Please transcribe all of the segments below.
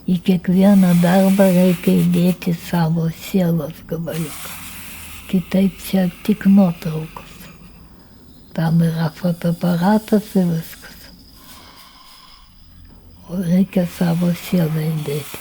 į kiekvieną darbą reikia įdėti savo sielos gabaliuką. Kitaip čia tik nuotraukos. Tam yra fotoaparatas ir viskas. O reikia savo sielą įdėti.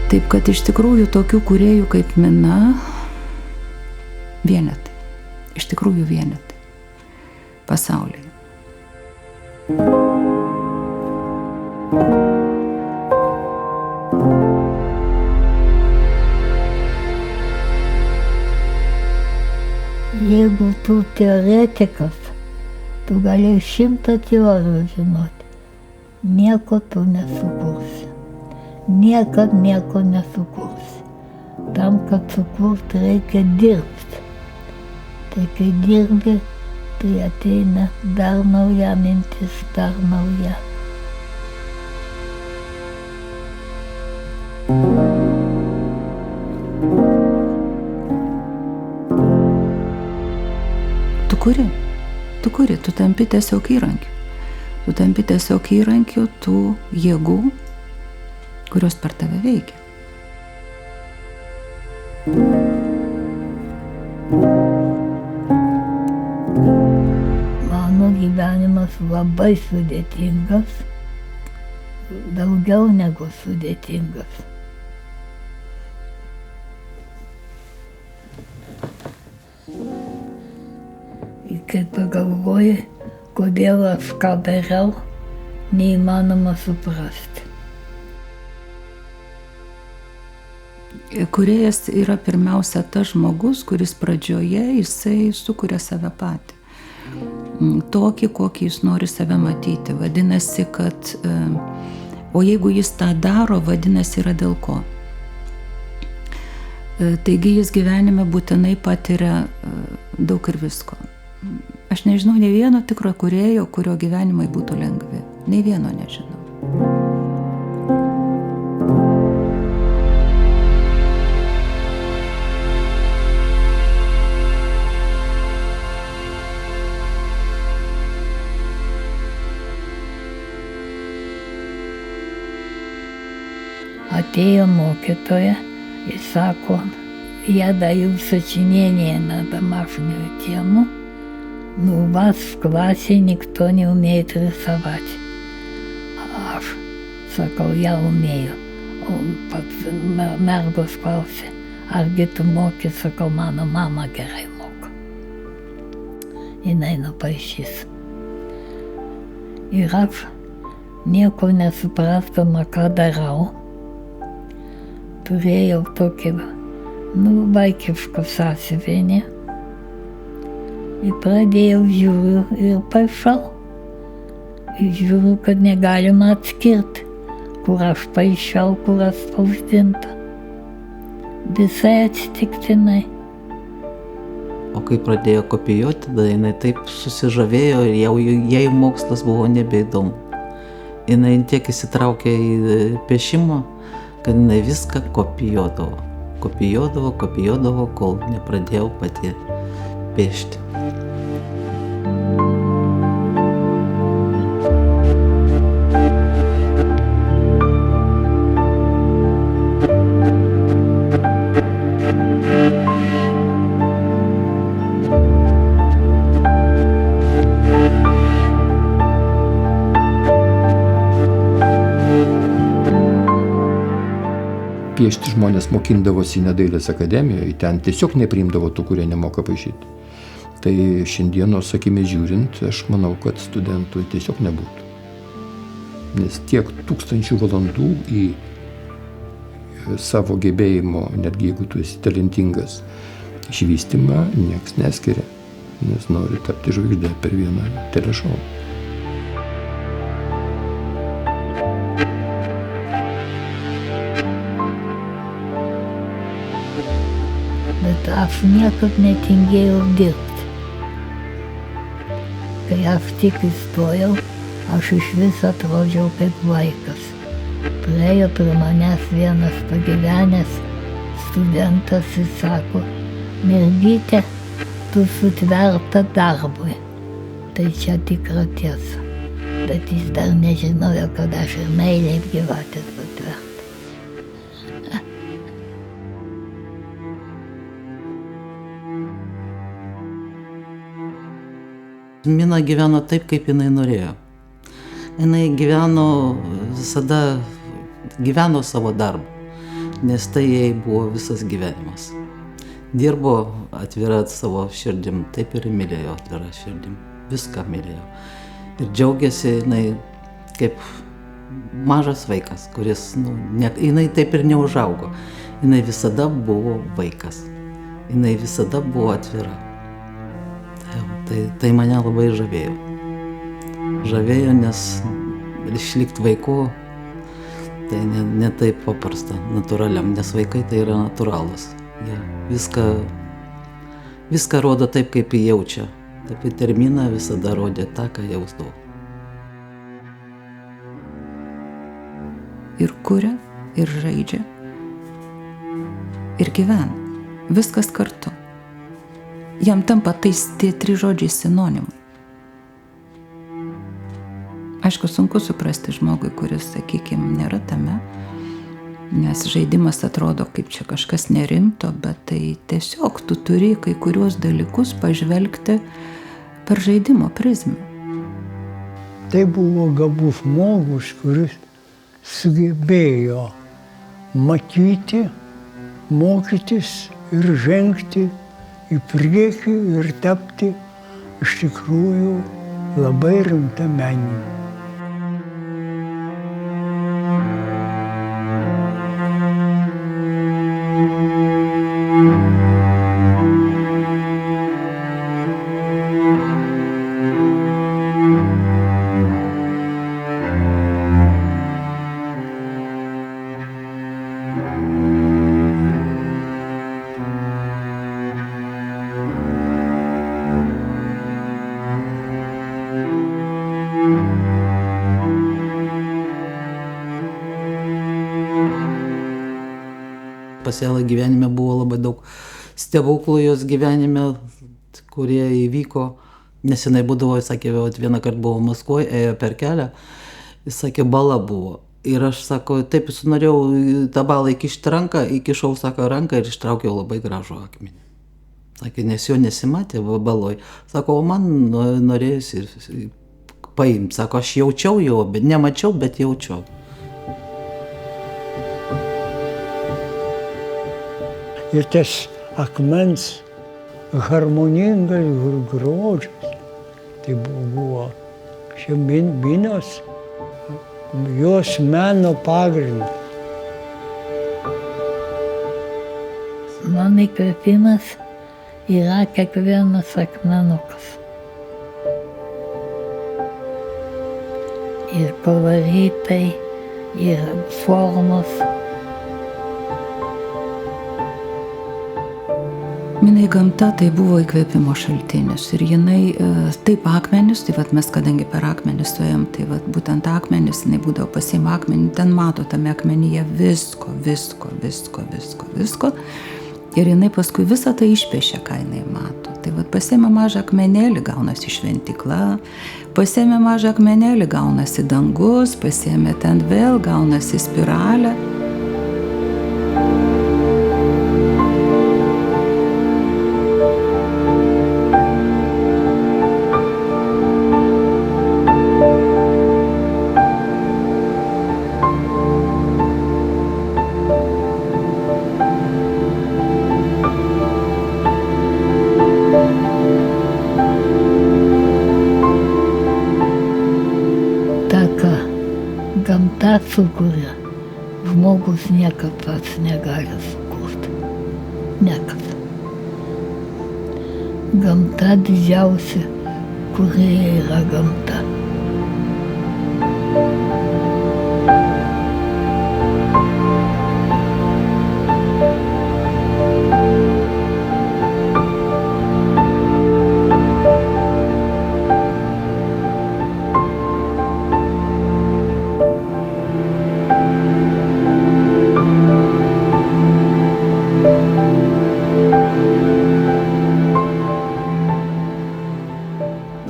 Taip, kad iš tikrųjų tokių kūrėjų kaip Mina vienetai. Iš tikrųjų vienetai pasaulyje. Jeigu tu teoretikas, tu gali 100 teorijų žinoti. Nieko tu nesukursi. Niekad nieko nesukursi. Tam, kad sukurti, reikia dirbti. Tai kai dirbi, tai ateina dar nauja mintis, dar nauja. Tu kuri, tu tampi tiesiog įrankiu. Tu tampi tiesiog įrankiu tų jėgų, kurios per tave veikia. Mano gyvenimas labai sudėtingas, daugiau negu sudėtingas. Ir kai pagalvoji, kodėl aš ką dariau, neįmanoma suprasti. Kūrėjas yra pirmiausia tas žmogus, kuris pradžioje jisai sukuria save patį. Tokį, kokį jis nori save matyti. Vadinasi, kad, o jeigu jis tą daro, vadinasi yra dėl ko. Taigi jis gyvenime būtinai patiria daug ir visko. Aš nežinau nei vieno tikro kūrėjo, kurio gyvenimai būtų lengvi. Nei vieno nežinau. Atėjo mokytoja и sako, я даю сочинение на домашнюю тему, но у вас в классе никто не умеет рисовать. Aš sakau, я умею. Он pats mergos klausė, argi tu moki, sakau, mano mama gerai moka. Jinai nupaišys. Ir aš nieko nesuprastama, ką darau. Turėjau tokį, vaikišką sąsiuvinį. Ir pradėjau žiūriu ir paišau. Ir žiūriu, kad negalima atskirti, kur aš paišiau, kur atspausdinta. Visai atsitiktinai. O kai pradėjo kopijuoti, tada jinai taip susižavėjo ir jau jai mokslas buvo nebeįdomu. Jinai tiek įsitraukė į piešimą, kad jinai viską kopijuodavo. Kopijuodavo, kol nepradėjau pati piešti. piešti žmonės mokindavosi ne dailės akademijoje, ten tiesiog nepriimdavo tų, kurie nemoka paišyti. Tai šiandienos akimis žiūrint, aš manau, kad studentų tiesiog nebūtų. Nes tiek tūkstančių valandų į savo gebėjimo, netgi jeigu tu esi talentingas, išvystymą nieks neskiria, nes nori tapti žvaigždė per vieną telešou. Bet aš niekad netingėjau dirbti. Kai aš tik įstojau, aš iš vis atrodžiau kaip vaikas. Praėjo prie manęs vienas pagyvenęs studentas ir sako, mergytė, tu sutverta darbui. Tai čia tikra tiesa. Bet jis dar nežinojo, kad aš ir meiliai gyvatės sutverta. Mina gyveno taip, kaip jinai norėjo. Jinai visada gyveno savo darbą, nes tai jai buvo visas gyvenimas. Dirbo atvira savo širdim, taip ir mylėjo atvira širdim, viską mylėjo. Ir džiaugiasi jinai kaip mažas vaikas, kuris, jinai taip ir neužaugo. Jinai visada buvo vaikas, jinai visada buvo atvira. Tai mane labai žavėjo. Žavėjo, nes išlikti vaiku tai ne taip paprasta, natūraliam, nes vaikai tai yra natūralus. Jie viską rodo taip, kaip jie jaučia. Taip ir Termina visada rodė tą, ką jausdavo. Ir kuria, ir žaidžia, ir gyvena. Viskas kartu. Jam tampa tie 3 žodžiai sinonimai. Aišku, sunku suprasti žmogui, kuris, sakykime, nėra tame, nes žaidimas atrodo kaip čia kažkas nerimto, bet tai tiesiog tu turi kai kuriuos dalykus pažvelgti per žaidimo prizmę. Tai buvo gabus žmogus, kuris sugebėjo matyti, mokytis ir žengti į priekį ir tapti iš tikrųjų labai rimta menininkė. Pas ją gyvenime buvo labai daug stebuklų jos gyvenime, kurie įvyko. Nes jinai būdavo, sakė, vieną kartą buvo Maskvoje, ėjo per kelią, jis sakė, bala buvo. Ir aš, sako, taip norėjau tą balą įkišti ranką, įkišau, sako, ranką ir ištraukiau labai gražų akmenį. Sakė, nes jo nesimatė baloj. Sako, o man norėjusi paimti. Sako, aš jaučiau jo, bet nemačiau, bet jaučiau. Ir tas akmens harmoningas grožis, tai buvo Minos, jos meno pagrindas. Mano įkvėpimas yra kiekvienas akmenukas. Ir koloritai, ir formos. Minai gamta tai buvo įkvėpimo šaltinis ir jinai, taip akmenis, tai vat mes kadangi per akmenis suėjom, tai vat būtent akmenis, jinai būdavo pasiima akmenį, ten mato tame akmenyje visko. Ir jinai paskui visą tai išpiešia, ką jinai mato. Tai vat pasiima mažą akmenėlį, gaunasi šventykla, pasiėmė mažą akmenėlį, gaunasi dangus, pasiėmė ten vėl, gaunasi spiralė. gamta sukuria, žmogus niekad pats negali sukurti. Niekad. Gamta didžiausia, kurie yra gamta.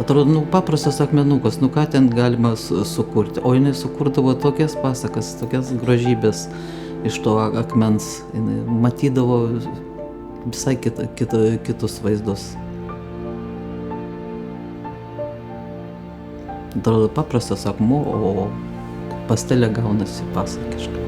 Atrodo, paprastas akmenukas, ką ten galima sukurti. O jinai sukurdavo tokias pasakas, tokias grožybės iš to akmens. Jinai matydavo visai kitus vaizdus. Atrodo, paprastas akmuo, o pastelė gaunasi pasakiškai.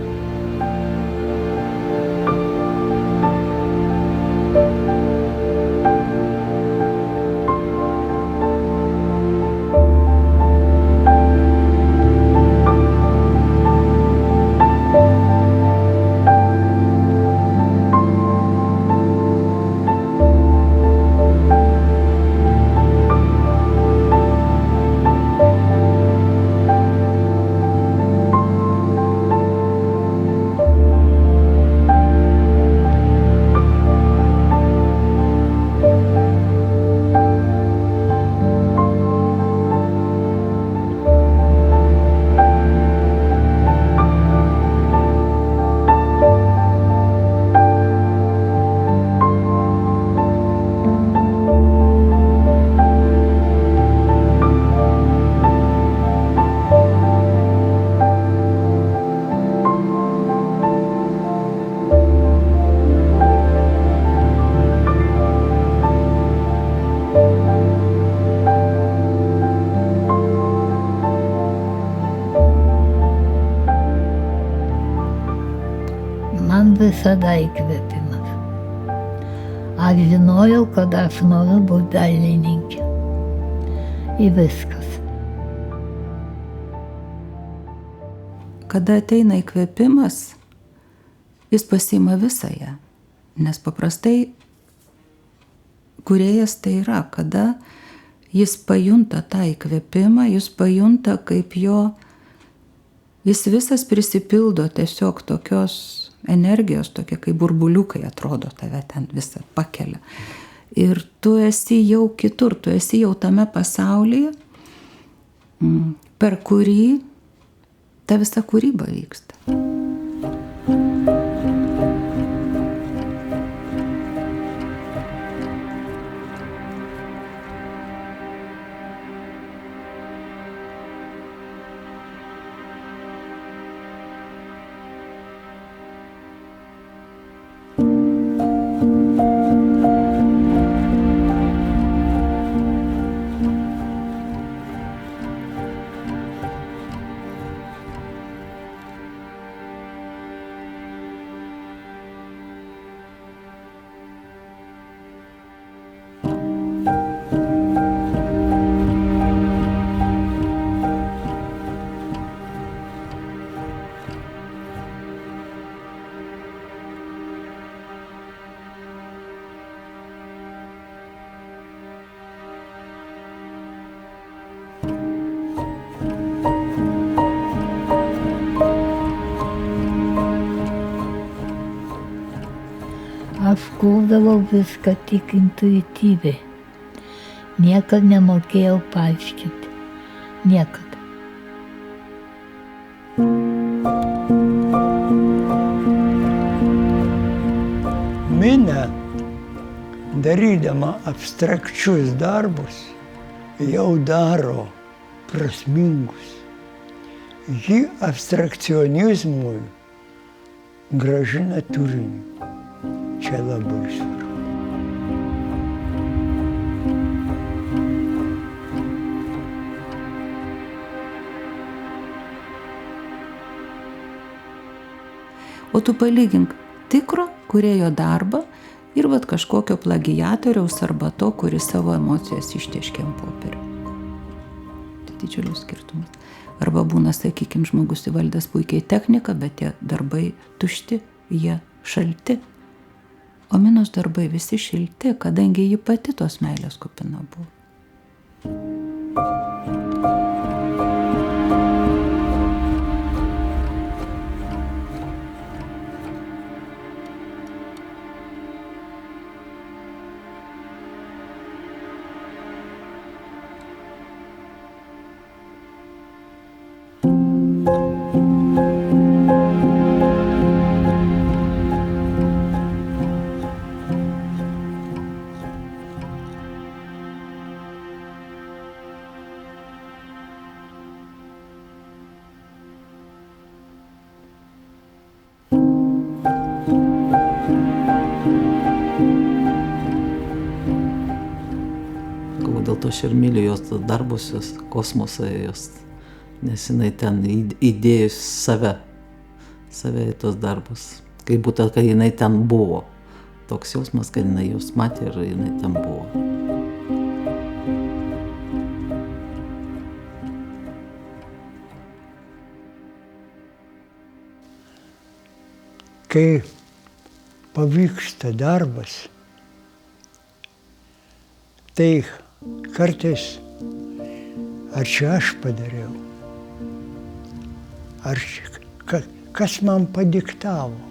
Man visada įkvėpimas. Aš žinojau, kad aš noriu būti dailininkė. Ir viskas. Kada ateina įkvėpimas, jis pasiima visą ją. Nes paprastai kūrėjas tai yra, kada jis pajunta tą įkvėpimą, jis pajunta, kaip jis visas prisipildo tiesiog tokios energijos, tokie kaip burbuliukai atrodo, tave ten visą pakelia. Ir tu esi jau kitur, tu esi jau tame pasaulyje, per kurį ta visa kūryba vyksta. Aš kurdavau viską tik intuityviai. Niekad nemokėjau paaiškinti. Niekad. Mina, darydama abstrakčius darbus, jau daro prasmingus. Ji abstrakcionizmui grąžina turinį. Čia labai svarbu. O tu palygink tikro kūrėjo darbą ir vat kažkokio plagiatoriaus arba to, kuris savo emocijas ištieškė ant popierių. didžiulis skirtumas. Arba būna, sakykime, žmogus įvaldęs puikiai techniką, bet tie darbai tušti, jie šalti. O Minos darbai visi šilti, kadangi ji pati tos meilės kupina buvo. Dėl to aš ir myliu jos darbus, jos kosmosą, jos, nes jinai ten įdėjus save į tos darbus. Kaip būtent, kad jinai ten buvo. Toks jausmas, kad jinai jos matė ir jinai ten buvo. Kai pavyksta darbas, tai kartais, ar čia aš padariau, ar kas man padiktavo.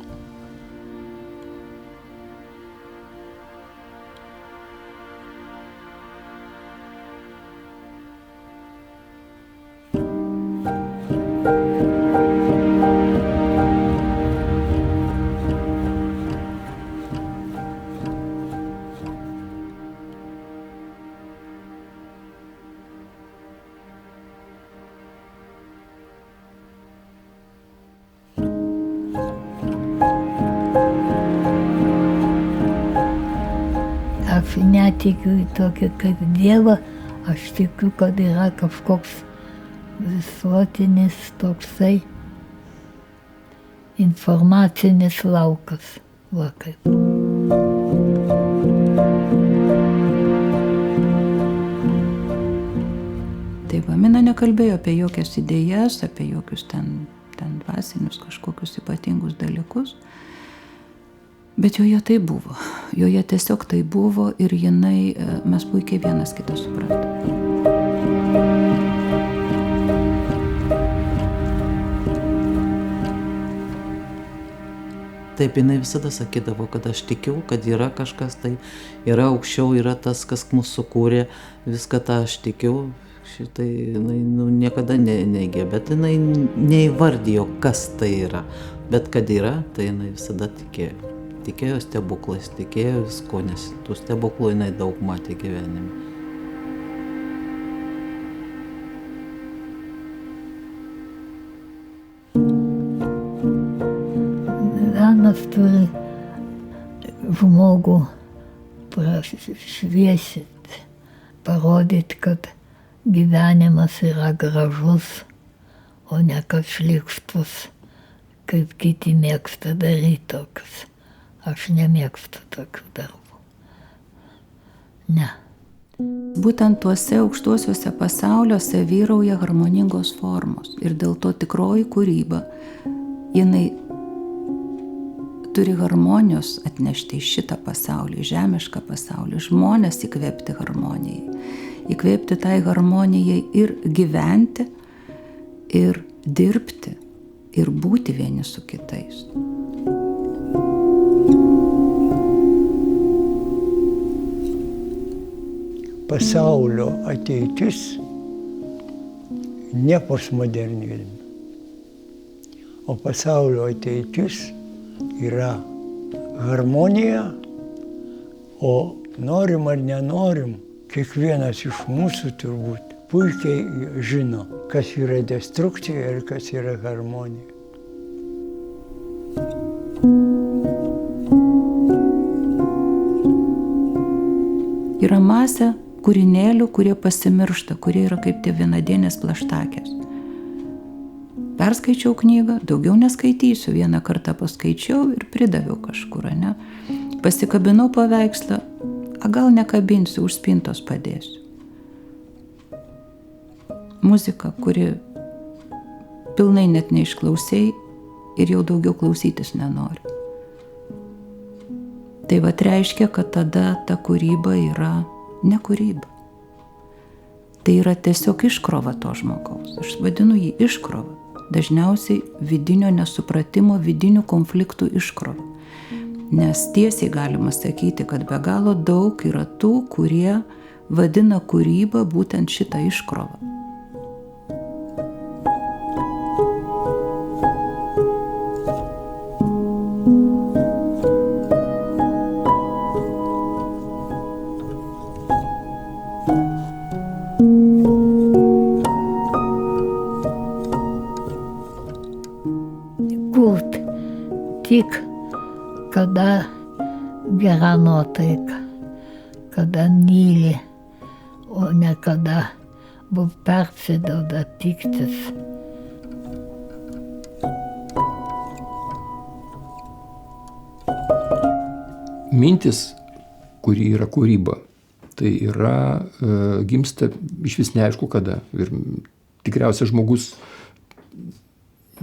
Aš netikiu į tokį kaip Dievą, aš tikiu, kad yra kažkoks visuotinis toksai informacinis laukas. Va kaip. Taip, Mina nekalbėjo apie jokias idėjas, apie jokius ten dvasinius kažkokius ypatingus dalykus. Bet joje tai buvo. Joje tiesiog tai buvo ir jinai, mes puikiai vienas kitą supratome. Taip, jinai visada sakydavo, kad aš tikiu, kad yra kažkas, tai yra aukščiau, yra tas, kas mūsų sukūrė, viską tą aš tikiu. Šitai jinai niekada neigė, bet jinai neįvardijo, kas tai yra. Bet kad yra, tai jinai visada tikėjo. Tikėjo stebuklais, tikėjo visko, nes tų stebuklų jinai daug matė gyvenime. Menas turi žmogų prašviesinti, parodyti, kad gyvenimas yra gražus, o ne kad šlykštus, kaip kiti mėgsta daryti tokius. Aš nemėgstu tokių darbų. Ne. Būtent tuose aukštuosiuose pasauliuose vyrauja harmoningos formos ir dėl to tikroji kūryba, jinai turi harmonijos atnešti į šitą pasaulį, žemišką pasaulį, žmonės įkvėpti harmonijai, įkvėpti tai harmonijai ir gyventi, ir dirbti, ir būti vieni su kitais. Pasaulio ateitis ne postmodernizme, o pasaulio ateitis yra harmonija, o norim ar nenorim, kiekvienas iš mūsų turbūt puikiai žino, kas yra destrukcija ir kas yra harmonija. Yra masė kūrinėlių, kurie pasimiršta, kurie yra kaip tie vienadienės plaštakės. Perskaičiau knygą, daugiau neskaitysiu, vieną kartą paskaičiau ir pridaviau kažkur, ne? Pasikabinau paveikslą, gal nekabinsiu, už spintos padėsiu. muzika, kuri pilnai net neišklausai ir jau daugiau klausytis nenori. Tai vat reiškia, kad tada ta kūryba yra ne kūryba. Tai yra tiesiog iškrova to žmogaus. Aš vadinu jį iškrova. Dažniausiai vidinio nesupratimo, vidinių konfliktų iškrova. Nes tiesiai galima sakyti, kad be galo daug yra tų, kurie vadina kūrybą būtent šitą iškrovą. Kurt tik kada gera nuotaika, kada myli, o ne kada persiduoda pyktis. Mintis, kuri yra kūryba, tai yra gimsta iš vis neaišku kada. Ir tikriausiai žmogus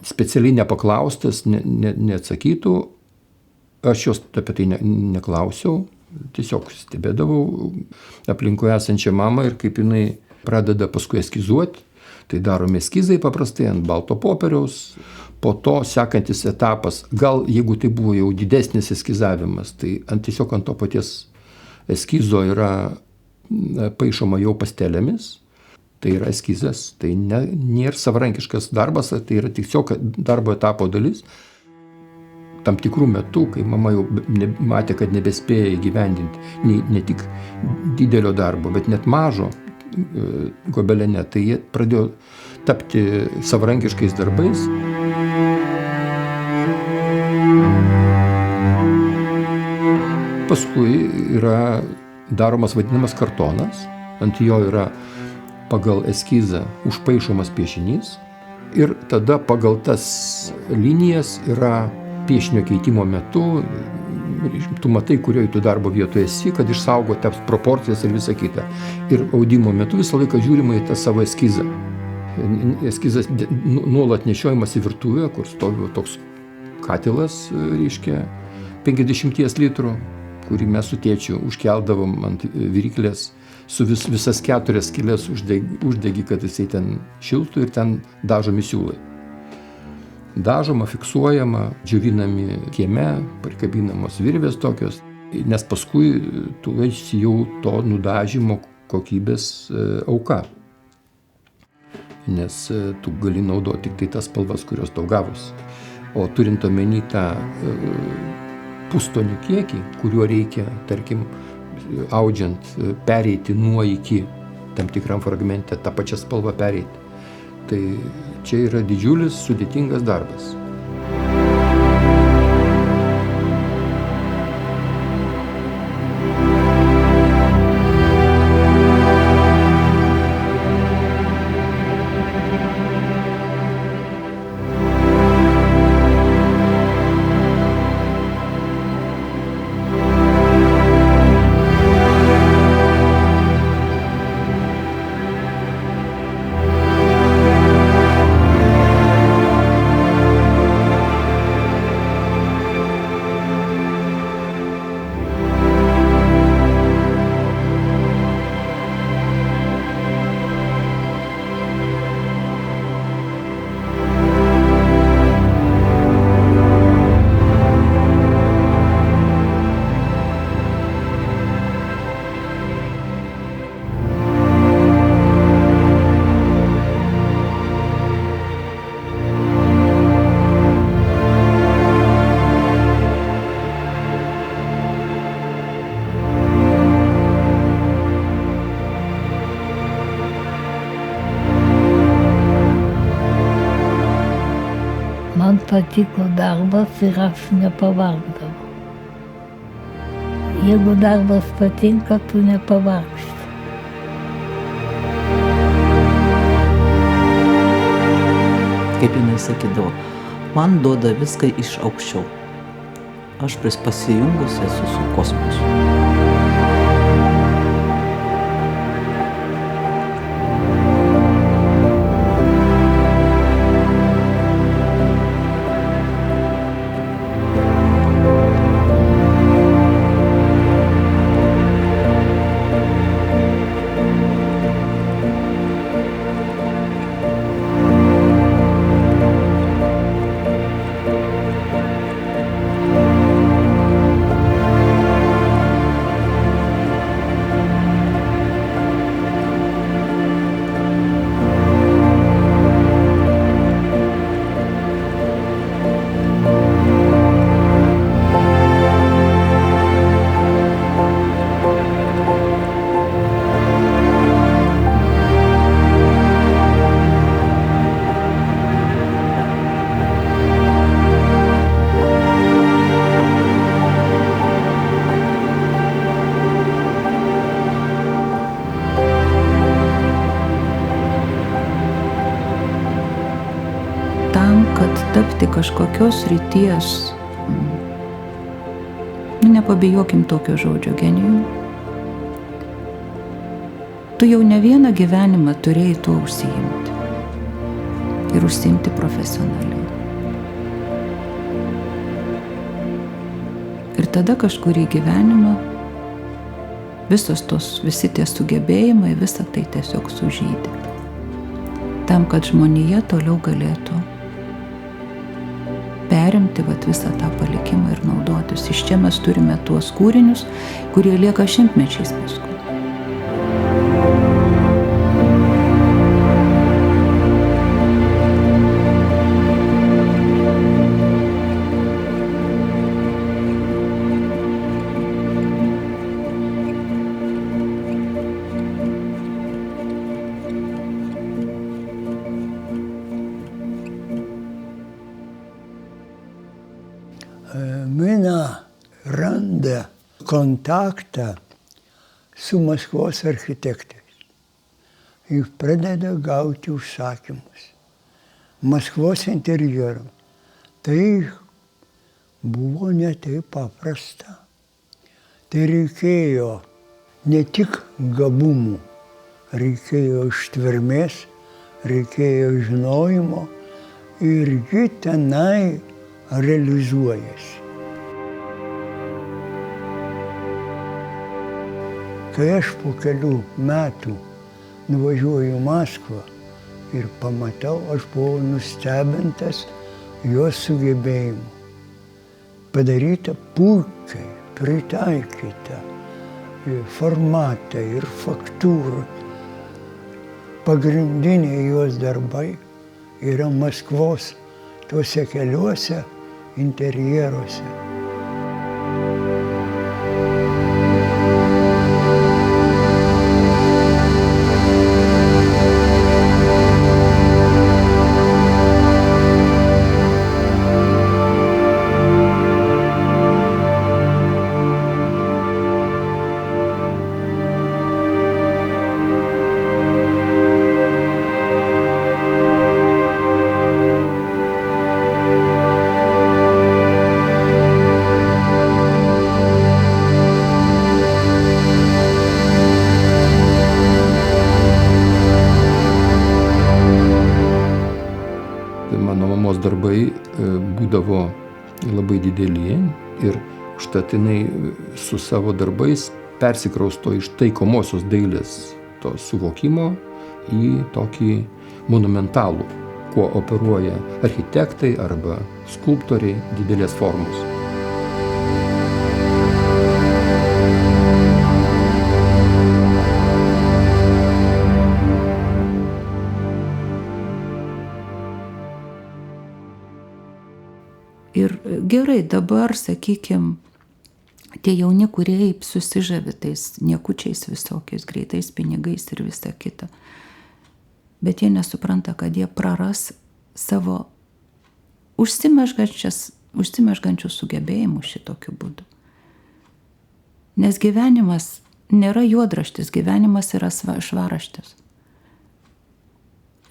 specialiai nepaklaustas, neatsakytų. Aš jos apie tai neklausiau, tiesiog stebėdavau aplinkoje esančią mamą ir kaip jinai pradeda paskui eskizuoti. Tai daromi eskizai paprastai ant balto popieriaus. Po to sekantis etapas, gal jeigu tai buvo jau didesnis eskizavimas, tai tiesiog ant to paties eskizo yra paišoma jau pastelėmis. Tai yra eskizas, tai nėra savarankiškas darbas, tai yra tiesiog darbo etapo dalis. Tam tikrų metų, kai mama jau matė, kad nebespėja įgyvendinti ne tik didelio darbo, bet net mažo gobelene, tai jie pradėjo tapti savarankiškais darbais. Paskui yra daromas vadinamas kartonas, ant jo yra pagal eskizą užpaišomas piešinys ir tada pagal tas linijas yra piešinio keitimo metu, tu matai, kurioje tu darbo vietoje esi, kad išsaugo tas proporcijas ir visa kita. Ir audimo metu visą laiką žiūrima į tą savo eskizą. Eskizas nuolat nešiojamas į virtuvę, kur stovi toks katilas, reiškia, 50 litrų, kurį mes su tėčiu užkeldavom ant viryklės, su visas 4 skylės uždegi, kad jisai ten šiltų ir ten dažomi siūlai. Dažoma, fiksuojama, džiovinami kieme, prikabinamos virvės tokios, nes paskui tu esi jau to nudažymo kokybės auka. Nes tu gali naudoti tik tai tas spalvas, kurios tau gavosi. O turint omeny tą pustonių kiekį, kuriuo reikia, tarkim, audžiant, pereiti nuo iki tam tikram fragmente, tą pačią spalvą pereiti. Tai čia yra didžiulis, sudėtingas darbas. Man patiko darbas ir aš nepavargdavau. Jeigu darbas patinka, tu nepavargsti. Kaip jinai sakydavo, man duoda viską iš aukščiau. Aš pasijungus esu su kosmosu. kad tapti kažkokios ryties, nepabijokim tokio žodžio, genijum, tu jau ne vieną gyvenimą turėjai tuo užsiimti ir užsiimti profesionaliai. Ir tada kažkurį gyvenimą visi tie sugebėjimai, visa tai tiesiog sužydė. Tam, kad žmonija toliau galėtų perimti visą tą palikimą ir naudotis. Iš čia mes turime tuos kūrinius, kurie lieka šimtmečiais paskui. Mina randa kontaktą su Maskvos architektais. Jis pradeda gauti užsakymus Maskvos interjeram. Tai buvo ne taip paprasta. Tai reikėjo ne tik gabumų, reikėjo ištvermės, reikėjo žinojimo ir ji tenai realizuojasi. Kai aš po kelių metų nuvažiuoju į Maskvą ir pamatau, aš buvau nustebintas jos sugebėjimu. Padaryta puikiai, pritaikyta formatai ir faktūra. Pagrindiniai jos darbai yra Maskvos tuose keliuose interjeruose. Mano mamos darbai būdavo labai dideli ir užtat jinai su savo darbais persikrausto iš taikomosios dailės to suvokimo į tokį monumentalų, kuo operuoja architektai arba skulptoriai didelės formos. Ir gerai, dabar, sakykime, tie jauni kūrėjai susižavi tais niekučiais visokiais, greitais pinigais ir visa kita. Bet jie nesupranta, kad jie praras savo užsimezgančius sugebėjimus šitokiu būdu. Nes gyvenimas nėra juodraštis, gyvenimas yra švaraštis.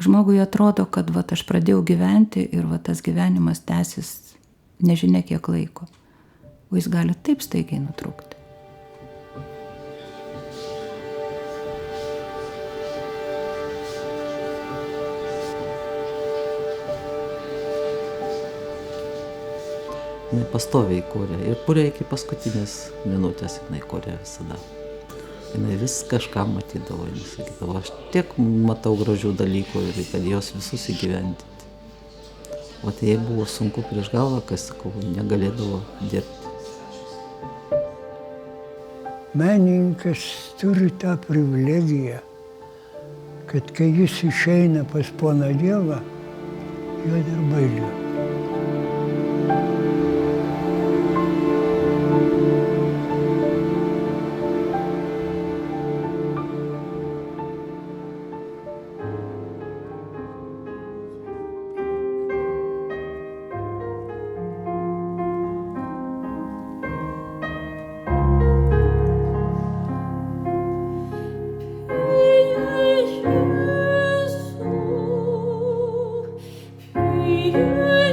Žmogui atrodo, kad aš pradėjau gyventi ir tas gyvenimas tęsis nežinia kiek laiko, o jis gali taip staigiai nutrūkti. Jinai pastoviai kūrė ir kūrė iki paskutinės minutės, jinai kūrė visada. Jinai vis kažką matydavo, jinai sakydavo, aš tiek matau gražių dalykų ir kad jos visus įgyvendinti. O tai jai buvo sunku prieš galvą, kai, sakau, negalėdavo dirbti. Menininkas turi tą privilegiją, kad kai jis išeina pas poną Dievą, jo darbai lieka. You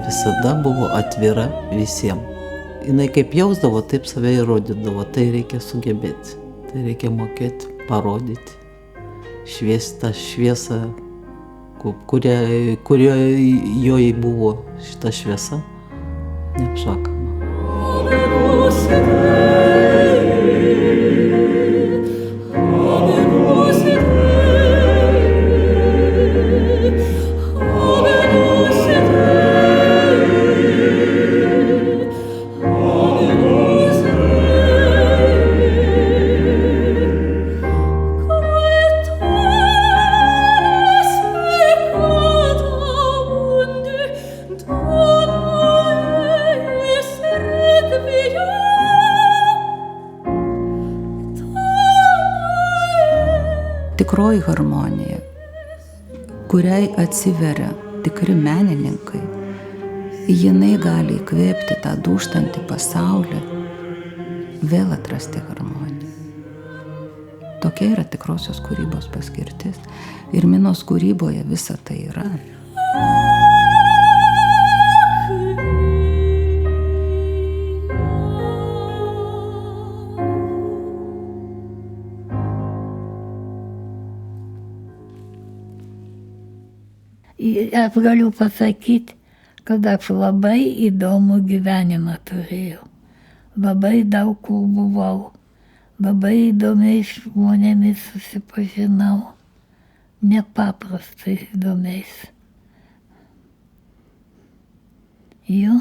visada buvo atvira visiems. Jinai kaip jausdavo, taip save įrodydavo, tai reikia sugebėti, tai reikia mokėti, parodyti, šviesti tą šviesą, kurioje joje buvo šita šviesa, neapsakoma. Tikroji harmonija, kuriai atsiveria tikri menininkai, jinai gali įkvėpti tą dūžtantį pasaulį, vėl atrasti harmoniją. Tokia yra tikrosios kūrybos paskirtis. Ir Minos kūryboje visa tai yra. Aš galiu pasakyti, kad aš labai įdomų gyvenimą turėjau. Labai daug kur buvau, labai įdomiais žmonėmis susipažinau, nepaprastai įdomiais. Jo.